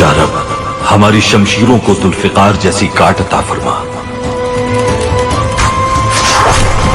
یا رب ہماری شمشیروں کو ذوالفقار جیسی کاٹ عطا فرما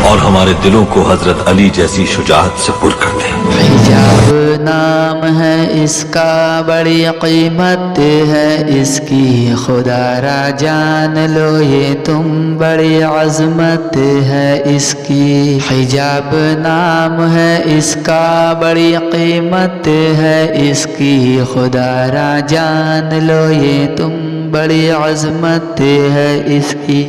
اور ہمارے دلوں کو حضرت علی جیسی شجاعت سے پر کر دے۔ حجاب نام ہے اس کا، بڑی قیمت ہے اس کی، خدا را جان لو یہ تم، بڑی عظمت ہے اس کی۔ حجاب نام ہے اس کا، بڑی قیمت ہے اس کی، خدا را جان لو یہ تم، بڑی عظمت ہے اس کی۔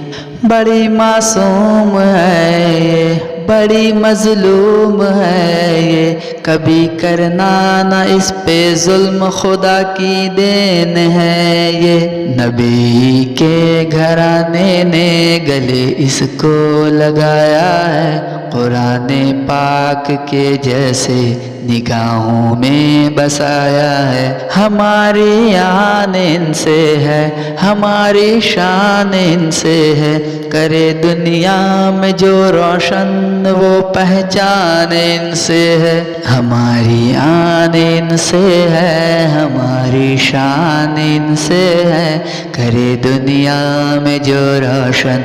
بڑی معصوم ہے یہ، بڑی مظلوم ہے یہ، کبھی کرنا نہ اس پہ ظلم، خدا کی دین ہے یہ۔ نبی کے گھرانے نے گلے اس کو لگایا ہے، قرآن پاک کے جیسے نگاہوں میں بسایا ہے۔ ہماری آن ان سے ہے، ہماری شان ان سے ہے، کرے دنیا میں جو روشن وہ پہچان ان سے ہے۔ ہماری آن ان سے ہے، ہماری شان ان سے ہے، کرے دنیا میں جو روشن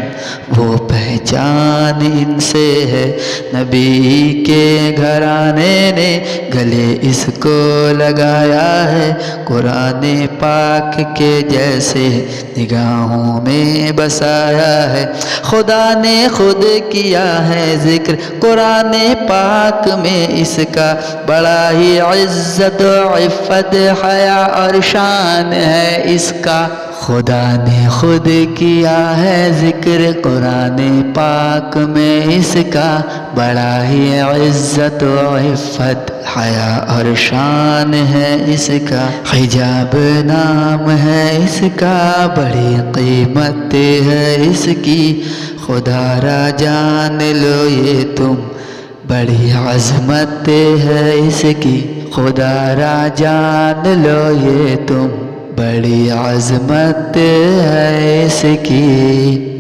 وہ پہچان ان سے ہے۔ نبی کے گھرانے نے گلے اس کو لگایا ہے، قرآن پاک کے جیسے نگاہوں میں بسایا ہے۔ خدا نے خود کیا ہے ذکر قرآن پاک میں اس کا، بڑا ہی عزت و عفت حیا اور شان ہے اس کا۔ خدا نے خود کیا ہے ذکر قرآن پاک میں اس کا، بڑا ہی عزت و عفت حیا اور شان ہے اس کا۔ حجاب نام ہے اس کا، بڑی قیمت ہے اس کی، خدا را جان لو یہ تم، بڑی عظمت ہے اس کی، خدا را جان لو یہ تم، بڑی عظمت ہے اس کی۔